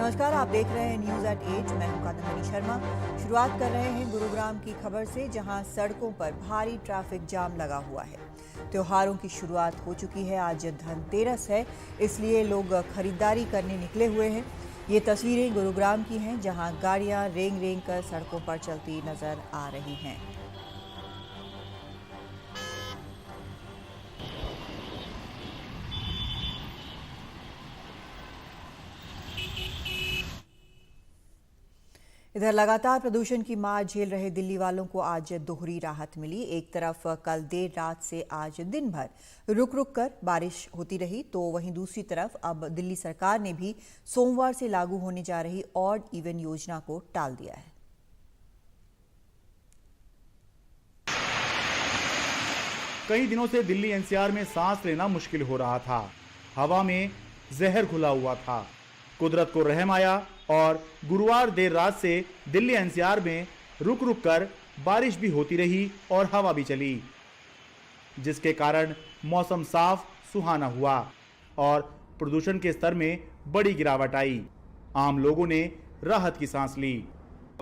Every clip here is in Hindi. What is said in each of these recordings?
नमस्कार, आप देख रहे हैं न्यूज़ एट 8। मैं हूं कादम्बिनी शर्मा। शुरुआत कर रहे हैं गुरुग्राम की खबर से, जहां सड़कों पर भारी ट्रैफिक जाम लगा हुआ है। त्योहारों की शुरुआत हो चुकी है। आज धनतेरस है, इसलिए लोग खरीदारी करने निकले हुए हैं। ये तस्वीरें गुरुग्राम की हैं, जहां गाड़ियां रेंग रेंग कर सड़कों पर चलती नजर आ रही हैं। इधर लगातार प्रदूषण की मार झेल रहे दिल्ली वालों को आज दोहरी राहत मिली। एक तरफ कल देर रात से आज दिन भर रुक रुक कर बारिश होती रही, तो वहीं दूसरी तरफ अब दिल्ली सरकार ने भी सोमवार से लागू होने जा रही ऑड इवन योजना को टाल दिया है। कई दिनों से दिल्ली एनसीआर में सांस लेना मुश्किल हो रहा था। हवा में जहर घुला हुआ था। कुदरत को रहम आया और गुरुवार देर रात से दिल्ली एनसीआर में रुक रुक कर बारिश भी होती रही और हवा भी चली, जिसके कारण मौसम साफ सुहाना हुआ और प्रदूषण के स्तर में बड़ी गिरावट आई। आम लोगों ने राहत की सांस ली।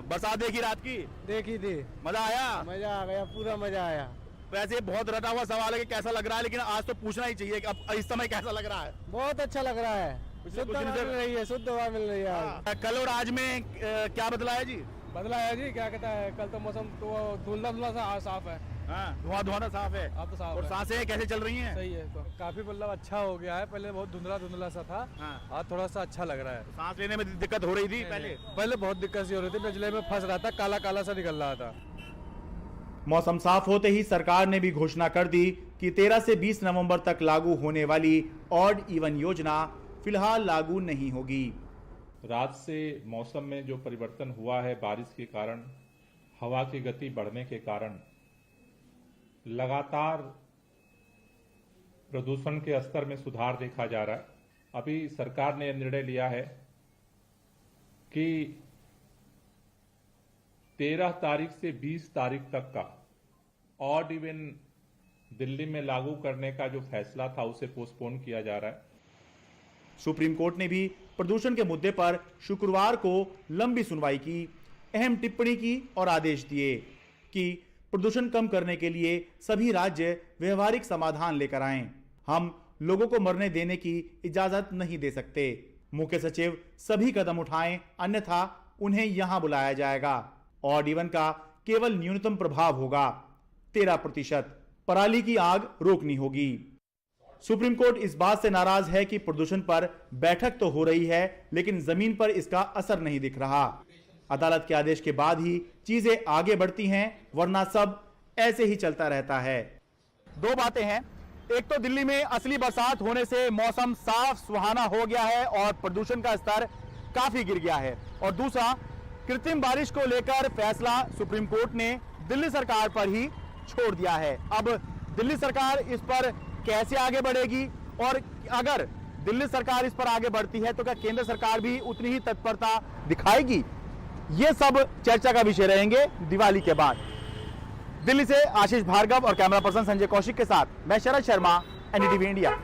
बरसात देखी रात की? देखी थी। मजा आया? मजा आ गया, पूरा मजा आया। वैसे बहुत रटा हुआ सवाल है कि कैसा लग रहा है, लेकिन आज तो पूछना ही चाहिए कि अब इस समय कैसा लग रहा है। बहुत अच्छा लग रहा है। शुद्ध हवा मिल रही है, शुद्ध हवा मिल रही है। कल और आज में क्या बदला है जी? बदला है जी, क्या कहता है, कल तो मौसम तो धुंधला धुंधला सा साफ है। धुआं धुआं ना साफ है। अब तो साफ और है। सांसें कैसे चल रही हैं? सही है, तो काफी मतलब अच्छा हो गया है। पहले बहुत धुंधला धुंधला सा था, आज थोड़ा सा अच्छा लग रहा है। सांस लेने में दिक्कत हो रही थी पहले बहुत दिक्कत सी हो रही थी, पिछले में फंस रहा था, काला काला सा निकल रहा था। मौसम साफ होते ही सरकार ने भी घोषणा कर दी कि 13 से 20 नवंबर तक लागू होने वाली ऑड इवन योजना फिलहाल लागू नहीं होगी। रात से मौसम में जो परिवर्तन हुआ है, बारिश के कारण, हवा की गति बढ़ने के कारण लगातार प्रदूषण के स्तर में सुधार देखा जा रहा है। अभी सरकार ने निर्णय लिया है कि 13 तारीख से 20 तारीख तक का ऑड इवन दिल्ली में लागू करने का जो फैसला था उसे पोस्टपोन किया जा रहा है। सुप्रीम कोर्ट ने भी प्रदूषण के मुद्दे पर शुक्रवार को लंबी सुनवाई की, अहम टिप्पणी की और आदेश दिए कि प्रदूषण कम करने के लिए सभी राज्य व्यवहारिक समाधान लेकर आएं। हम लोगों को मरने देने की इजाजत नहीं दे सकते। मुख्य सचिव सभी कदम उठाएं, अन्यथा उन्हें यहां बुलाया जाएगा। ऑड इवन का केवल न्यूनतम प्रभाव होगा, 13%। पराली की आग रोकनी होगी। सुप्रीम कोर्ट इस बात से नाराज है कि प्रदूषण पर बैठक तो हो रही है, लेकिन जमीन पर इसका असर नहीं दिख रहा। अदालत के आदेश के बाद ही चीजें आगे बढ़ती हैं, वरना सब ऐसे ही चलता रहता है। दो बातें हैं, एक तो दिल्ली में असली बरसात होने से मौसम साफ सुहाना हो गया है और प्रदूषण का स्तर काफी गिर गया है, और दूसरा कृत्रिम बारिश को लेकर फैसला सुप्रीम कोर्ट ने दिल्ली सरकार पर ही छोड़ दिया है। अब दिल्ली सरकार इस पर कैसे आगे बढ़ेगी, और अगर दिल्ली सरकार इस पर आगे बढ़ती है तो क्या केंद्र सरकार भी उतनी ही तत्परता दिखाएगी? ये सब चर्चा का विषय रहेंगे दिवाली के बाद। दिल्ली से आशीष भार्गव और कैमरा पर्सन संजय कौशिक के साथ मैं शरद शर्मा, एनडीटीवी इंडिया।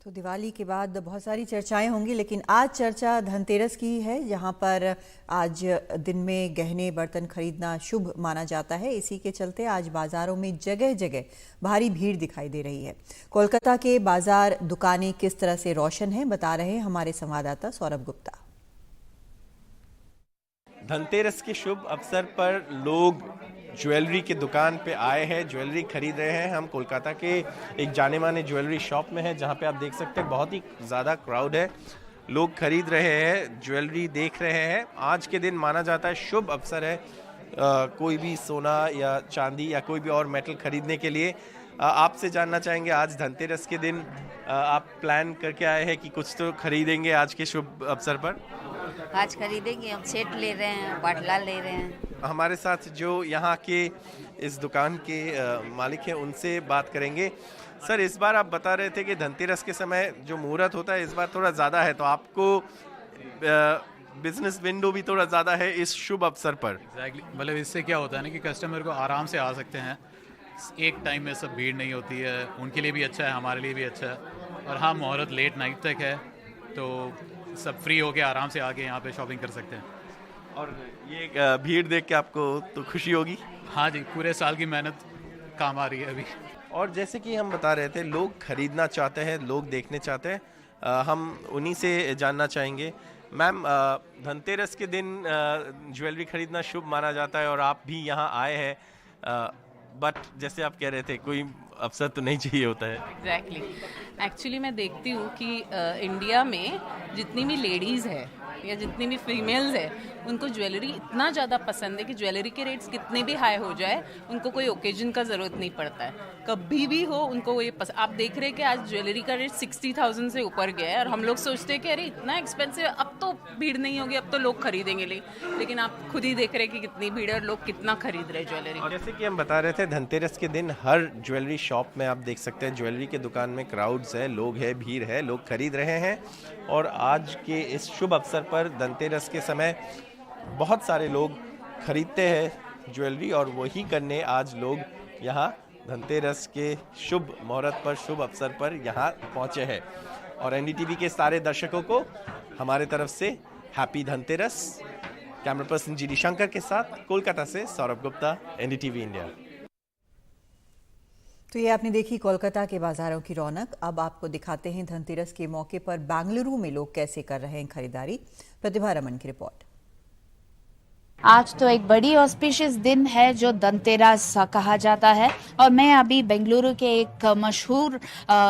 तो दिवाली के बाद बहुत सारी चर्चाएं होंगी, लेकिन आज चर्चा धनतेरस की है, जहां पर आज दिन में गहने बर्तन खरीदना शुभ माना जाता है। इसी के चलते आज बाजारों में जगह जगह भारी भीड़ दिखाई दे रही है। कोलकाता के बाजार दुकानें किस तरह से रोशन हैं, बता रहे हैं हमारे संवाददाता सौरभ गुप्ता। धनतेरस के शुभ अवसर पर लोग ज्वेलरी की दुकान पे आए हैं, ज्वेलरी खरीद रहे हैं। हम कोलकाता के एक जाने माने ज्वेलरी शॉप में हैं, जहां पे आप देख सकते हैं बहुत ही ज़्यादा क्राउड है। लोग खरीद रहे हैं, ज्वेलरी देख रहे हैं। आज के दिन माना जाता है शुभ अवसर है, कोई भी सोना या चांदी या कोई भी और मेटल खरीदने के लिए। आपसे जानना चाहेंगे, आज धनतेरस के दिन आप प्लान करके आए हैं कि कुछ तो खरीदेंगे आज के शुभ अवसर पर? आज खरीदेंगे, हम सेट ले रहे हैं, बाटला ले रहे हैं। हमारे साथ जो यहाँ के इस दुकान के मालिक हैं, उनसे बात करेंगे। सर, इस बार आप बता रहे थे कि धनतेरस के समय जो मुहूर्त होता है इस बार थोड़ा ज़्यादा है, तो आपको बिजनेस विंडो भी थोड़ा ज़्यादा है इस शुभ अवसर पर। एग्जैक्टली, मतलब इससे क्या होता है ना कि कस्टमर को आराम से आ सकते हैं, एक टाइम में सब भीड़ नहीं होती है। उनके लिए भी अच्छा है, हमारे लिए भी अच्छा है। और हाँ, मुहूर्त लेट नाइट तक है, तो सब फ्री होके आराम से आके यहाँ पे शॉपिंग कर सकते हैं। और ये भीड़ देख के आपको तो खुशी होगी? हाँ जी, पूरे साल की मेहनत काम आ रही है अभी। और जैसे कि हम बता रहे थे, लोग खरीदना चाहते हैं, लोग देखने चाहते हैं। हम उन्हीं से जानना चाहेंगे। मैम, धनतेरस के दिन ज्वेलरी खरीदना शुभ माना जाता है और आप भी यहाँ आए हैं, बट जैसे आप कह रहे थे कोई अवसर तो नहीं चाहिए होता है। एग्जैक्टली एक्चुअली मैं देखती हूँ कि इंडिया में जितनी भी लेडीज़ है या जितनी भी फीमेल्स है, उनको ज्वेलरी इतना ज़्यादा पसंद है कि ज्वेलरी के रेट्स कितने भी हाई हो जाए, उनको कोई ओकेजन का ज़रूरत नहीं पड़ता है। कभी भी हो उनको वो ये पसंद। आप देख रहे हैं कि आज ज्वेलरी का रेट 60,000 से ऊपर गया है और हम लोग सोचते हैं कि अरे इतना एक्सपेंसिव, अब तो भीड़ नहीं होगी, अब तो लोग खरीदेंगे। लेकिन आप खुद ही देख रहे हैं कि कितनी भीड़ है और लोग कितना खरीद रहे हैं ज्वेलरी। और जैसे कि हम बता रहे थे, धनतेरस के दिन हर ज्वेलरी शॉप में आप देख सकते हैं, ज्वेलरी के दुकान में क्राउड्स है, लोग है, भीड़ है, लोग खरीद रहे हैं। और आज के इस शुभ अवसर पर धनतेरस के समय बहुत सारे लोग खरीदते हैं ज्वेलरी, और वही करने आज लोग यहाँ धनतेरस के शुभ मुहूर्त पर, शुभ अवसर पर यहाँ पहुँचे हैं। और एनडीटीवी के सारे दर्शकों को हमारे तरफ से happy Dhanteras. Camera person GD Shankar के साथ कोलकाता से सौरभ गुप्ता, एनडीटीवी इंडिया। तो ये आपने देखी कोलकाता के बाजारों की रौनक। अब आपको दिखाते हैं धनतेरस के मौके पर बेंगलुरु में लोग कैसे कर रहे हैं खरीदारी। प्रतिभा रमन की रिपोर्ट। आज तो एक बड़ी ऑस्पिशियस दिन है जो धनतेरस कहा जाता है, और मैं अभी बेंगलुरु के एक मशहूर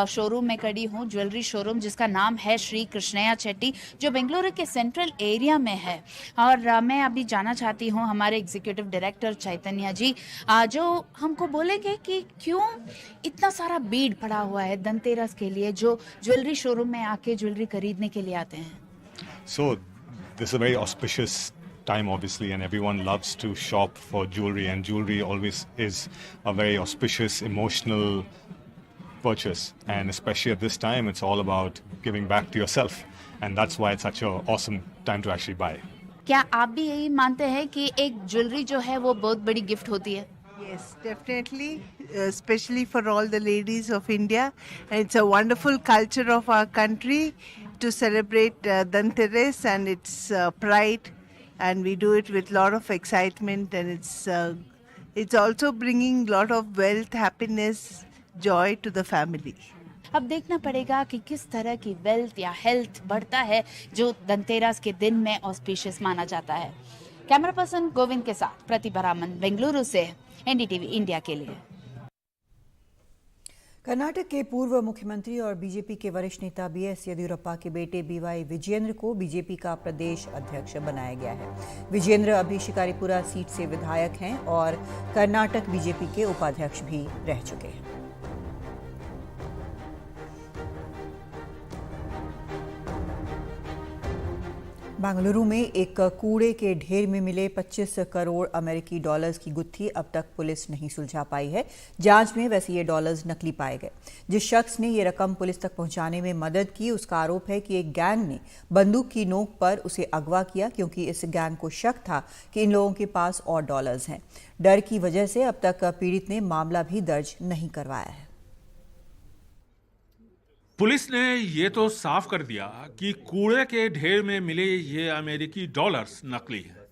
शोरूम में खड़ी हूँ, ज्वेलरी शोरूम जिसका नाम है श्री कृष्णया चेट्टी, जो बेंगलुरु के सेंट्रल एरिया में है। और मैं अभी जानना चाहती हूँ हमारे एग्जीक्यूटिव डायरेक्टर चैतन्य जी, जो हमको बोलेंगे कि क्यों इतना सारा भीड़ पड़ा हुआ है धनतेरस के लिए, जो ज्वेलरी शोरूम में आके ज्वेलरी खरीदने के लिए आते हैं। So this is a very auspicious time obviously, and everyone loves to shop for jewelry, and jewelry always is a very auspicious emotional purchase, and especially at this time it's all about giving back to yourself, and that's why it's such a awesome time to actually buy. क्या आप भी यही मानते हैं कि एक ज्वेलरी जो है वो बहुत बड़ी गिफ्ट होती है? Yes, definitely, especially for all the ladies of India, and it's a wonderful culture of our country to celebrate Dhanteras and its pride, and we do it with a lot of excitement, and it's also bringing a lot of wealth, happiness, joy to the family. अब देखना पड़ेगा कि किस तरह की वेल्थ या हेल्थ बढ़ता है जो धनतेरस के दिन में ऑस्पिशियस माना जाता है। कैमरा पर्सन गोविंद के साथ प्रतिभा रामन, बेंगलुरु से एनडीटीवी इंडिया के लिए। कर्नाटक के पूर्व मुख्यमंत्री और बीजेपी के वरिष्ठ नेता बीएस येदियुरप्पा के बेटे बीवाई विजयेंद्र को बीजेपी का प्रदेश अध्यक्ष बनाया गया है। विजयेंद्र अभी शिकारीपुरा सीट से विधायक हैं और कर्नाटक बीजेपी के उपाध्यक्ष भी रह चुके हैं। बेंगलुरु में एक कूड़े के ढेर में मिले 25 करोड़ अमेरिकी डॉलर्स की गुत्थी अब तक पुलिस नहीं सुलझा पाई है। जांच में वैसे ये डॉलर्स नकली पाए गए। जिस शख्स ने ये रकम पुलिस तक पहुंचाने में मदद की, उसका आरोप है कि एक गैंग ने बंदूक की नोक पर उसे अगवा किया, क्योंकि इस गैंग को शक था कि इन लोगों के पास और डॉलर्स हैं। डर की वजह से अब तक पीड़ित ने मामला भी दर्ज नहीं करवाया है। पुलिस ने ये तो साफ कर दिया कि कूड़े के ढेर में मिले ये अमेरिकी डॉलर्स नकली हैं,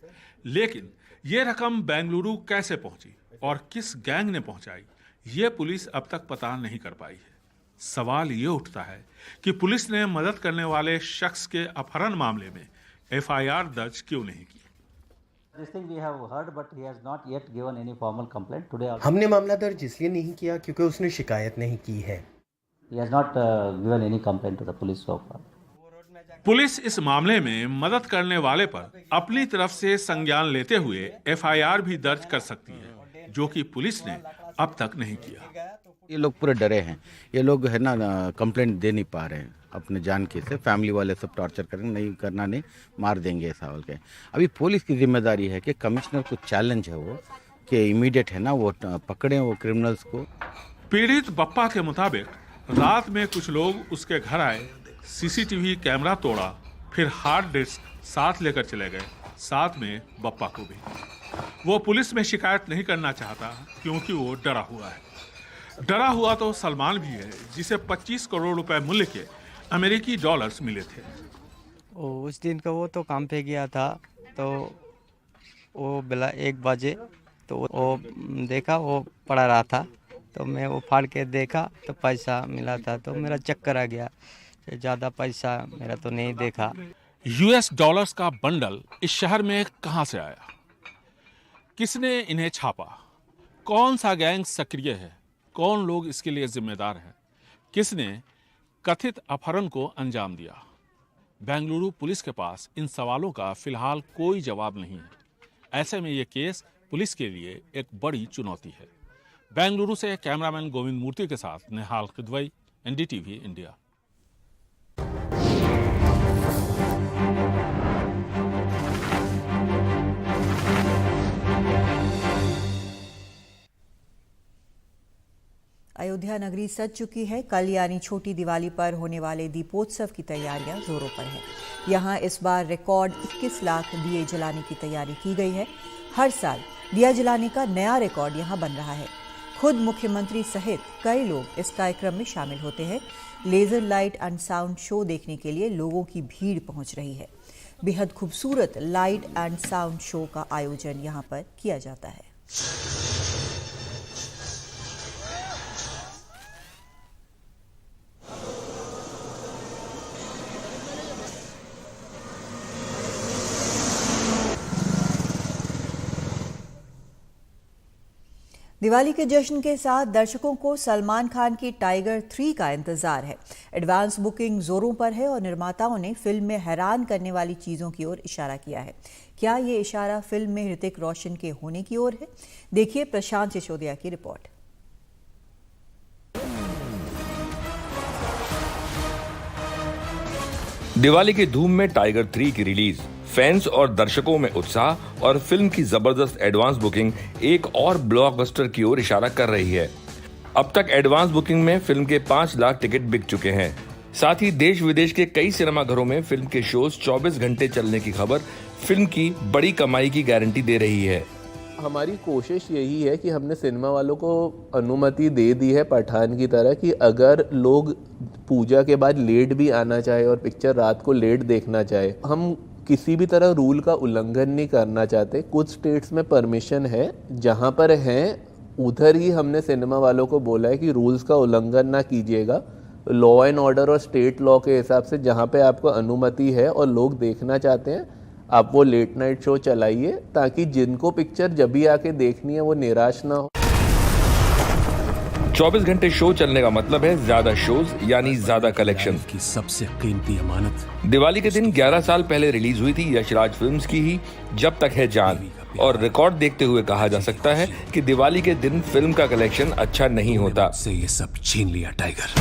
लेकिन ये रकम बेंगलुरु कैसे पहुंची और किस गैंग ने पहुंचाई, ये पुलिस अब तक पता नहीं कर पाई है। सवाल ये उठता है कि पुलिस ने मदद करने वाले शख्स के अपहरण मामले में एफआईआर दर्ज क्यों नहीं की। हमने मामला दर्ज इसलिए नहीं किया क्योंकि उसने शिकायत नहीं की है। पुलिस इस मामले में मदद करने वाले पर अपनी तरफ से संज्ञान लेते हुए एफआईआर भी दर्ज कर सकती है, जो कि पुलिस ने अब तक नहीं किया। ये लोग पूरे डरे हैं, ये लोग है ना कंप्लेंट दे नहीं पा रहे हैं अपने जान के से। फैमिली वाले सब टॉर्चर करेंगे, नहीं करना नहीं, मार देंगे ऐसा बोल के। अभी पुलिस की जिम्मेदारी है कि कमिश्नर को चैलेंज है वो कि इमीडिएट है ना वो पकड़े वो क्रिमिनल्स को। पीड़ित बप्पा के मुताबिक रात में कुछ लोग उसके घर आए, सीसीटीवी कैमरा तोड़ा, फिर हार्ड डिस्क साथ लेकर चले गए, साथ में बप्पा को भी। वो पुलिस में शिकायत नहीं करना चाहता क्योंकि वो डरा हुआ है। डरा हुआ तो सलमान भी है, जिसे 25 करोड़ रुपए मूल्य के अमेरिकी डॉलर्स मिले थे। उस दिन का वो तो काम पे गया था, तो वो बेला 1 बजे तो वो देखा वो पड़ा रहा था, तो मैं वो फाड़ के देखा तो पैसा मिला था, तो मेरा चक्कर आ गया। ज़्यादा पैसा मेरा तो नहीं देखा। US डॉलर्स का बंडल इस शहर में कहां से आया? किसने इन्हें छापा? कौन सा गैंग सक्रिय है? कौन लोग इसके लिए जिम्मेदार हैं? किसने कथित अपहरण को अंजाम दिया? बेंगलुरु पुलिस के पास इन सवालों का फिलहाल कोई जवाब नहीं है। ऐसे में ये केस पुलिस के लिए एक बड़ी चुनौती है। बेंगलुरु से कैमरामैन गोविंद मूर्ति के साथ निहाल किदवई, NDTV इंडिया। अयोध्या नगरी सज चुकी है। कल यानी छोटी दिवाली पर होने वाले दीपोत्सव की तैयारियां जोरों पर हैं। यहां इस बार रिकॉर्ड 21 लाख दिए जलाने की तैयारी की गई है। हर साल दिया जलाने का नया रिकॉर्ड यहां बन रहा है। खुद मुख्यमंत्री सहित कई लोग इस कार्यक्रम में शामिल होते हैं। Laser light and sound show देखने के लिए लोगों की भीड़ पहुंच रही है। बेहद खूबसूरत लाइट एंड साउंड शो का आयोजन यहां पर किया जाता है। दिवाली के जश्न के साथ दर्शकों को सलमान खान की टाइगर 3 का इंतजार है। एडवांस बुकिंग जोरों पर है और निर्माताओं ने फिल्म में हैरान करने वाली चीजों की ओर इशारा किया है। क्या ये इशारा फिल्म में ऋतिक रोशन के होने की ओर है? देखिए प्रशांत सिसोदिया की रिपोर्ट। दिवाली की धूम में टाइगर 3 की रिलीज, फैंस और दर्शकों में उत्साह और फिल्म की जबरदस्त एडवांस बुकिंग एक और ब्लॉकबस्टर की ओर इशारा कर रही है। अब तक एडवांस बुकिंग में फिल्म के 5 लाख टिकट बिक चुके हैं। साथ ही देश विदेश के कई सिनेमाघरों में फिल्म के शोज 24 घंटे चलने की खबर फिल्म की बड़ी कमाई की गारंटी दे रही है। हमारी कोशिश यही है कि हमने सिनेमा वालों को अनुमति दे दी है पठान की तरह कि अगर लोग पूजा के बाद लेट भी आना चाहे और पिक्चर रात को लेट देखना चाहे, हम किसी भी तरह रूल का उल्लंघन नहीं करना चाहते। कुछ स्टेट्स में परमिशन है, जहाँ पर हैं उधर ही हमने सिनेमा वालों को बोला है कि रूल्स का उल्लंघन ना कीजिएगा। लॉ एंड ऑर्डर और स्टेट लॉ के हिसाब से जहाँ पे आपको अनुमति है और लोग देखना चाहते हैं, आप वो लेट नाइट शो चलाइए, ताकि जिनको पिक्चर जब भी आके देखनी है वो निराश ना हो। 24 घंटे शो चलने का मतलब है ज्यादा शोज यानी ज्यादा कलेक्शन की सबसे कीमती अमानत। दिवाली के दिन 11 साल पहले रिलीज हुई थी यशराज फिल्म्स की ही जब तक है जान, और रिकॉर्ड देखते हुए कहा जा सकता है कि दिवाली के दिन फिल्म का कलेक्शन अच्छा नहीं होता। से ये सब छीन लिया टाइगर।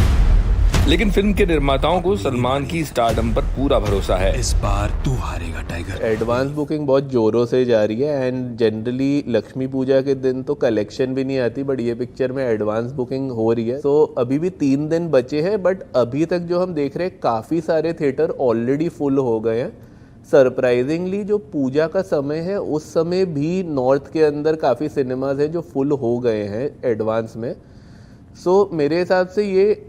लेकिन फिल्म के निर्माताओं को सलमान की स्टारडम पर पूरा भरोसा है। इस बार तू हारेगा टाइगर। एडवांस बुकिंग बहुत जोरों से जारी है एंड जनरली लक्ष्मी पूजा के दिन तो कलेक्शन भी नहीं आती, बट ये पिक्चर में एडवांस बुकिंग हो रही है। तो अभी भी 3 दिन बचे हैं, बट अभी तक जो हम देख रहे हैं काफ़ी सारे थिएटर ऑलरेडी फुल हो गए हैं। सरप्राइजिंगली जो पूजा का समय है उस समय भी नॉर्थ के अंदर काफ़ी सिनेमाज हैं जो फुल हो गए हैं एडवांस में। सो मेरे हिसाब से ये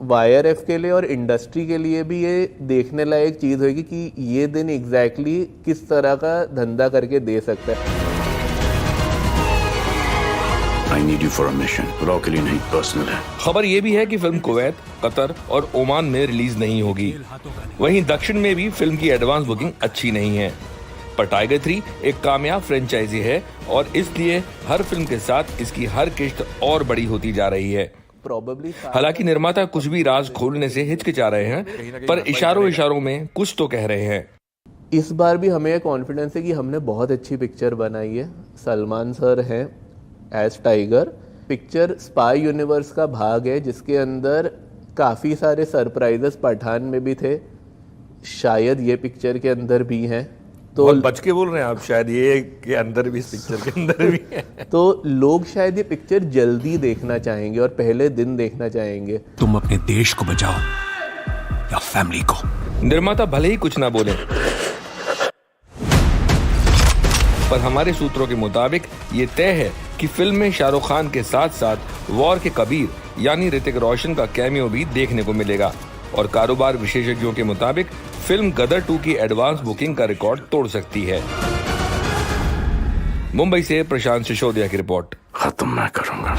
YRF के लिए और इंडस्ट्री के लिए भी ये देखने लायक चीज़ होगी कि ये दिन एग्जैक्टली किस तरह का धंधा करके दे सकता है। I need you for a mission, raw के लिए नहीं, पर्सनल है। खबर ये भी है कि फिल्म कुवैत, कतर और ओमान में रिलीज नहीं होगी। वहीं दक्षिण में भी फिल्म की एडवांस बुकिंग अच्छी नहीं है। पर टाइगर 3 एक कामयाब फ्रेंचाइजी है और इसलिए हर फिल्म के साथ इसकी हर किश्त और बड़ी होती जा रही है। हालांकि निर्माता कुछ भी राज खोलने से हिचकिचा रहे हैं, पर इशारों में कुछ तो कह रहे हैं। इस बार भी हमें कॉन्फिडेंस है कि हमने बहुत अच्छी पिक्चर बनाई है। सलमान सर हैं as tiger. Picture spy universe का भाग है जिसके अंदर काफ़ी सारे सरप्राइजेस पठान में भी थे, शायद ये पिक्चर के अंदर भी हैं। तो बच के बोल रहे हैं आप, शायद ये के अंदर भी, इस पिक्चर के अंदर भी है। तो लोग शायद ये पिक्चर जल्दी देखना चाहेंगे और पहले दिन देखना चाहेंगे। तुम अपने देश को बचाओ या फैमिली को। निर्माता भले ही कुछ ना बोले, पर हमारे सूत्रों के मुताबिक ये तय है कि फिल्म में शाहरुख खान के साथ साथ वॉर के कबीर यानी ऋतिक रोशन का कैमियो भी देखने को मिलेगा। और कारोबार विशेषज्ञों के मुताबिक फिल्म गदर 2 की एडवांस बुकिंग का रिकॉर्ड तोड़ सकती है। मुंबई से प्रशांत सिसोदिया की रिपोर्ट। खत्म मैं करूंगा।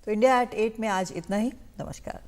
तो इंडिया एट 8 में आज इतना ही। नमस्कार।